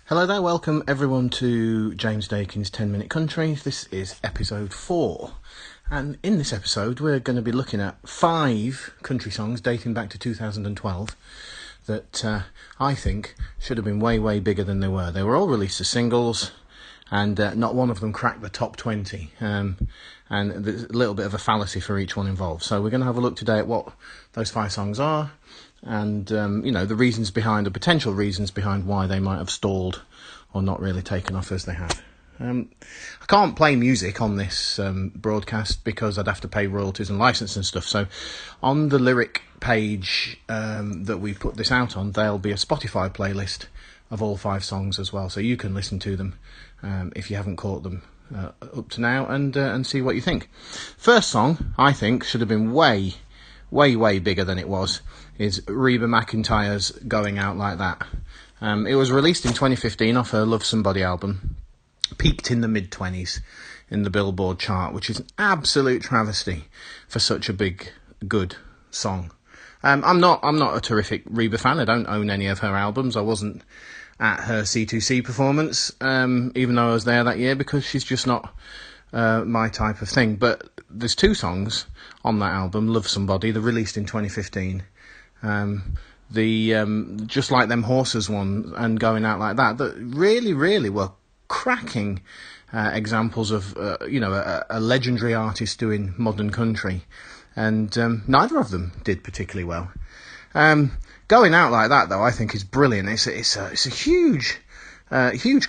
Hello there, welcome everyone to James Dakin's 10 Minute Country. This is episode 4, and in this episode we're going to be looking at 5 country songs dating back to 2012 that I think should have been way bigger than they were. They were all released as singles, and not one of them cracked the top 20, and there's a little bit of a fallacy for each one involved. So we're going to have a look today at what those 5 songs are, and the reasons behind, the potential reasons behind why they might have stalled or not really taken off as they have. I can't play music on this broadcast because I'd have to pay royalties and license and stuff. So on the lyric page that we put this out on, there'll be a Spotify playlist of all 5 songs as well, so you can listen to them if you haven't caught them up to now, and see what you think. First song, I think, should have been way bigger than it was, is Reba McEntire's Going Out Like That. It was released in 2015 off her Love Somebody album, peaked in the mid-20s in the Billboard chart, which is an absolute travesty for such a big, good song. I'm not a terrific Reba fan. I don't own any of her albums. I wasn't at her C2C performance, even though I was there that year, because she's just not my type of thing. But there's 2 songs on that album, Love Somebody, they're released in 2015. The Just Like Them Horses one and Going Out Like That really were cracking examples of a legendary artist doing modern country, and neither of them did particularly well. Going Out Like That, though, I think is brilliant. It's a huge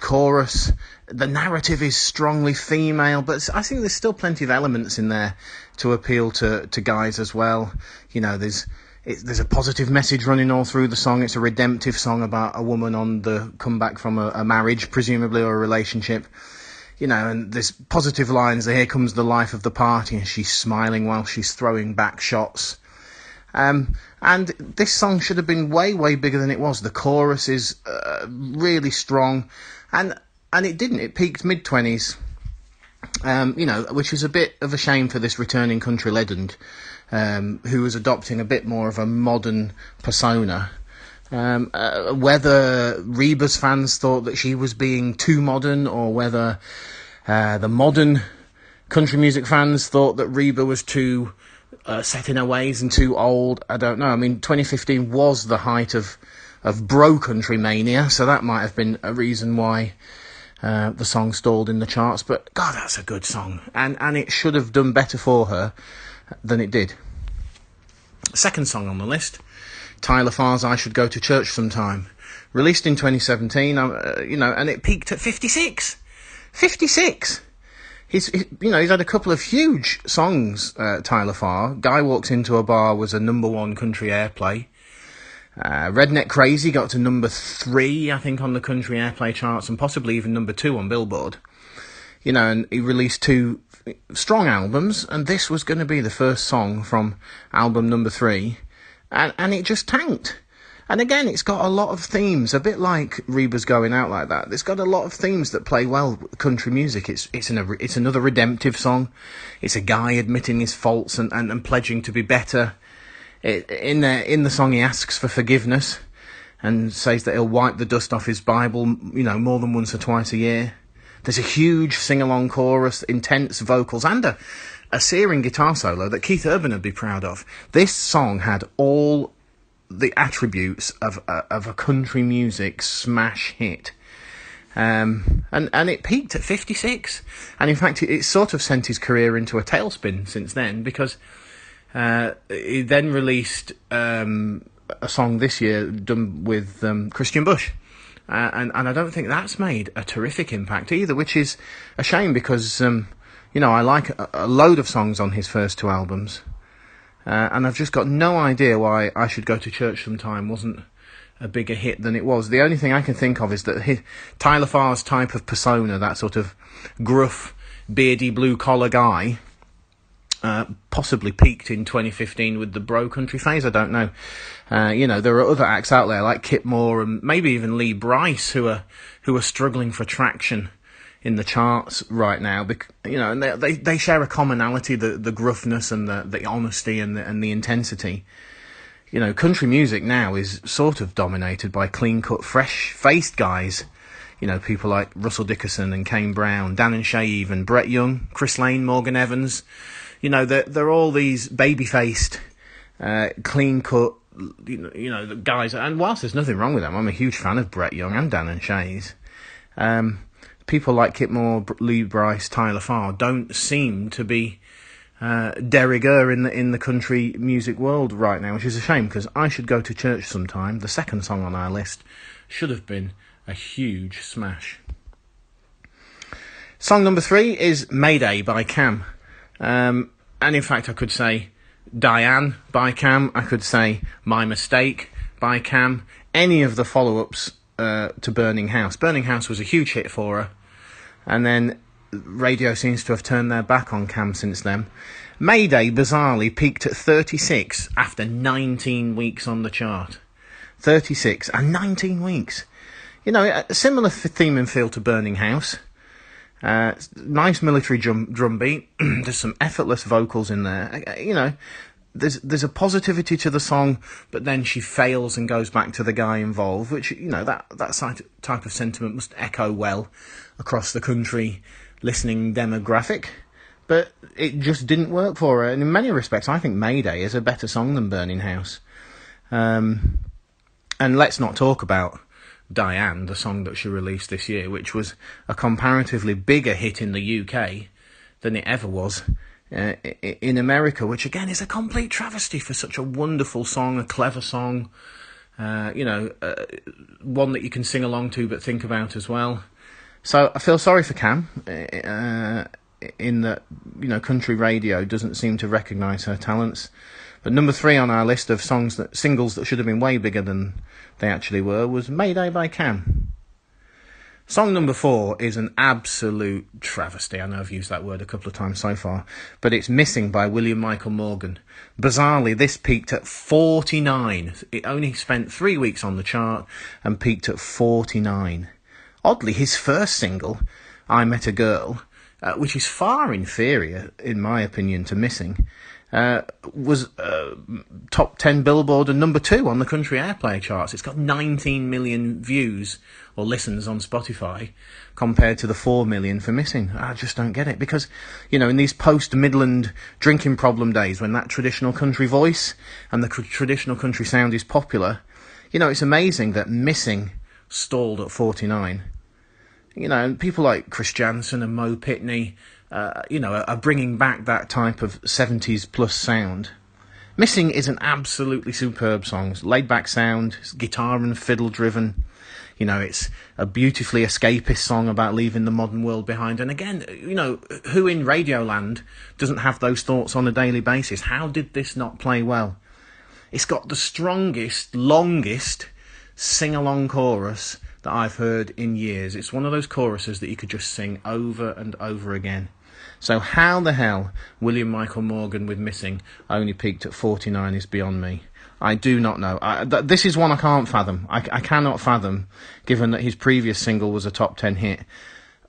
chorus. The narrative is strongly female, but I think there's still plenty of elements in there to appeal to guys as well. There's a positive message running all through the song. It's a redemptive song about a woman on the comeback from a marriage, presumably, or a relationship. And there's positive lines. Here comes the life of the party, and she's smiling while she's throwing back shots. And this song should have been way bigger than it was. The chorus is really strong, and it didn't. It peaked mid-20s, which is a bit of a shame for this returning country legend, who was adopting a bit more of a modern persona. Whether Reba's fans thought that she was being too modern, or whether the modern country music fans thought that Reba was too set in her ways and too old, I don't know. I mean, 2015 was the height of bro country mania, so that might have been a reason why the song stalled in the charts. But God, that's a good song, and it should have done better for her than it did. Second song on the list, Tyler Farr's I Should Go to Church Sometime, released in 2017, and it peaked at 56. 56! He's had a couple of huge songs, Tyler Farr. Guy Walks Into a Bar was a #1 country airplay. Redneck Crazy got to #3, I think, on the country airplay charts, and possibly even #2 on Billboard. And he released 2 strong albums, and this was going to be the first song from album #3, and it just tanked. And again, it's got a lot of themes, a bit like Reba's Going Out Like That. It's got a lot of themes that play well with country music. It's another redemptive song. It's a guy admitting his faults and pledging to be better. In the song, he asks for forgiveness and says that he'll wipe the dust off his Bible, more than once or twice a year. There's a huge sing-along chorus, intense vocals, and a searing guitar solo that Keith Urban would be proud of. This song had all the attributes of a country music smash hit. And it peaked at 56. And in fact, it sort of sent his career into a tailspin since then, because he then released a song this year done with Christian Bush. And I don't think that's made a terrific impact either, which is a shame, because, I like a load of songs on his first 2 albums. And I've just got no idea why I Should Go to Church Sometime wasn't a bigger hit than it was. The only thing I can think of is that Tyler Farr's type of persona, that sort of gruff, beardy, blue-collar guy, possibly peaked in 2015 with the bro country phase. I don't know. There are other acts out there like Kip Moore and maybe even Lee Brice who are struggling for traction in the charts right now. And they share a commonality: the gruffness and the honesty and the intensity. Country music now is sort of dominated by clean-cut, fresh-faced guys You know, people like Russell Dickerson and Kane Brown, Dan and Shay even, Brett Young, Chris Lane, Morgan Evans. You know, they're all these baby-faced, clean-cut, the guys. And whilst there's nothing wrong with them, I'm a huge fan of Brett Young and Dan and Shay's. People like Kip Moore, Lee Bryce, Tyler Farr don't seem to be de rigueur in the country music world right now, which is a shame, because I Should Go to Church Sometime, the second song on our list, should have been a huge smash. Song number 3 is Mayday by Cam. And in fact, I could say Diane by Cam. I could say My Mistake by Cam. Any of the follow-ups to Burning House. Burning House was a huge hit for her. And then radio seems to have turned their back on Cam since then. Mayday, bizarrely, peaked at 36 after 19 weeks on the chart. 36 and 19 weeks. You know, a similar theme and feel to Burning House. Nice military drum beat. There's some effortless vocals in there. You know, there's a positivity to the song, but then she fails and goes back to the guy involved, which, you know, that type of sentiment must echo well across the country listening demographic. But it just didn't work for her. And in many respects, I think Mayday is a better song than Burning House. And let's not talk about Diane, the song that she released this year, which was a comparatively bigger hit in the UK than it ever was in America, which again is a complete travesty for such a wonderful song, a clever song, one that you can sing along to but think about as well. So I feel sorry for Cam in that, you know, country radio doesn't seem to recognise her talents. But number 3 on our list of singles that should have been way bigger than they actually were was Mayday by Cam. Song number 4 is an absolute travesty. I know I've used that word a couple of times so far, but it's Missing by William Michael Morgan. Bizarrely, this peaked at 49. It only spent 3 weeks on the chart and peaked at 49. Oddly, his first single, I Met a Girl, which is far inferior, in my opinion, to Missing, was top 10 Billboard and number 2 on the country airplay charts. It's got 19 million views or listens on Spotify compared to the 4 million for Missing. I just don't get it, because, you know, in these post-Midland drinking problem days when that traditional country voice and the traditional country sound is popular, you know, it's amazing that Missing stalled at 49. You know, people like Chris Janson and Mo Pitney, are bringing back that type of 70s plus sound. Missing is an absolutely superb song. It's laid-back sound, it's guitar and fiddle driven. You know, it's a beautifully escapist song about leaving the modern world behind. And again, you know, who in Radioland doesn't have those thoughts on a daily basis? How did this not play well? It's got the strongest, longest sing-along chorus that I've heard in years. It's one of those choruses that you could just sing over and over again. So how the hell William Michael Morgan with Missing only peaked at 49 is beyond me. I do not know. This is one I can't fathom. I cannot fathom, given that his previous single was a top 10 hit.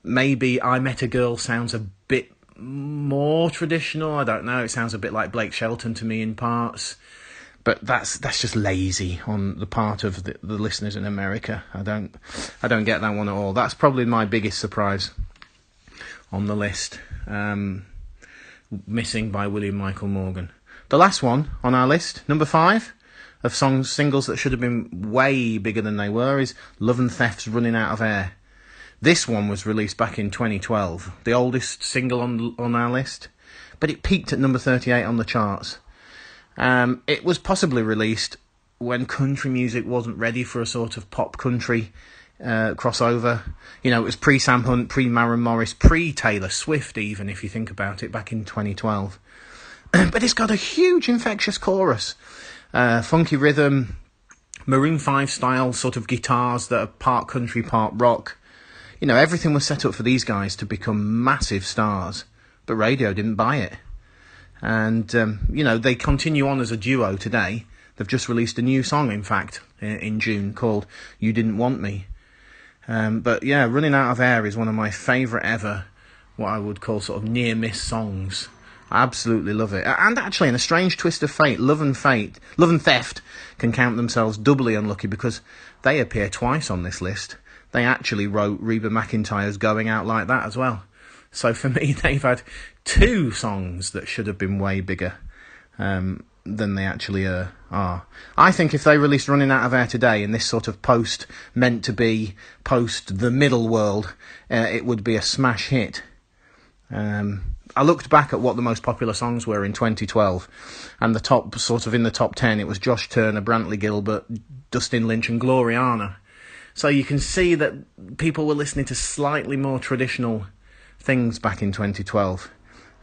Maybe I Met a Girl sounds a bit more traditional. I don't know. It sounds a bit like Blake Shelton to me in parts. But that's just lazy on the part of the listeners in America. I don't get that one at all. That's probably my biggest surprise on the list. Missing by William Michael Morgan. The last one on our list, number 5 of singles that should have been way bigger than they were, is Love and Theft's Running Out of Air. This one was released back in 2012, the oldest single on our list, but it peaked at number 38 on the charts. It was possibly released when country music wasn't ready for a sort of pop country crossover. You know, it was pre-Sam Hunt, pre-Maren Morris, pre-Taylor Swift even, if you think about it, back in 2012. But it's got a huge infectious chorus, funky rhythm, Maroon 5 style sort of guitars that are part country, part rock. You know, everything was set up for these guys to become massive stars, but radio didn't buy it. And, they continue on as a duo today. They've just released a new song, in fact, in June, called You Didn't Want Me. But yeah, Running Out of Air is one of my favourite ever, what I would call sort of near-miss songs. I absolutely love it. And actually, in a strange twist of fate, Love and Theft can count themselves doubly unlucky, because they appear twice on this list. they actually wrote Reba McEntire's Going Out Like That as well. So for me, they've had two songs that should have been way bigger than they actually are. I think if they released Running Out of Air today in this sort of meant to be post the middle world, it would be a smash hit. I looked back at what the most popular songs were in 2012, and in the top 10, it was Josh Turner, Brantley Gilbert, Dustin Lynch and Gloriana. So you can see that people were listening to slightly more traditional things back in 2012.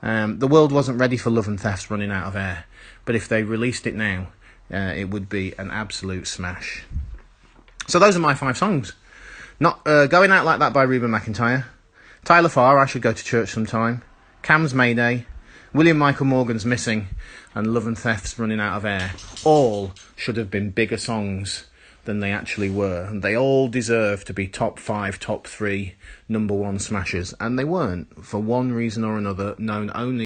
The world wasn't ready for Love and Theft's Running Out of Air, but if they released it now, it would be an absolute smash. So those are my 5 songs. Not Going Out Like That by Reba McEntire, Tyler Farr, I Should Go to Church Sometime, Cam's Mayday, William Michael Morgan's Missing, and Love and Theft's Running Out of Air. All should have been bigger songs than they actually were, and they all deserve to be top 5, top 3, number 1 smashers, and they weren't, for one reason or another, known only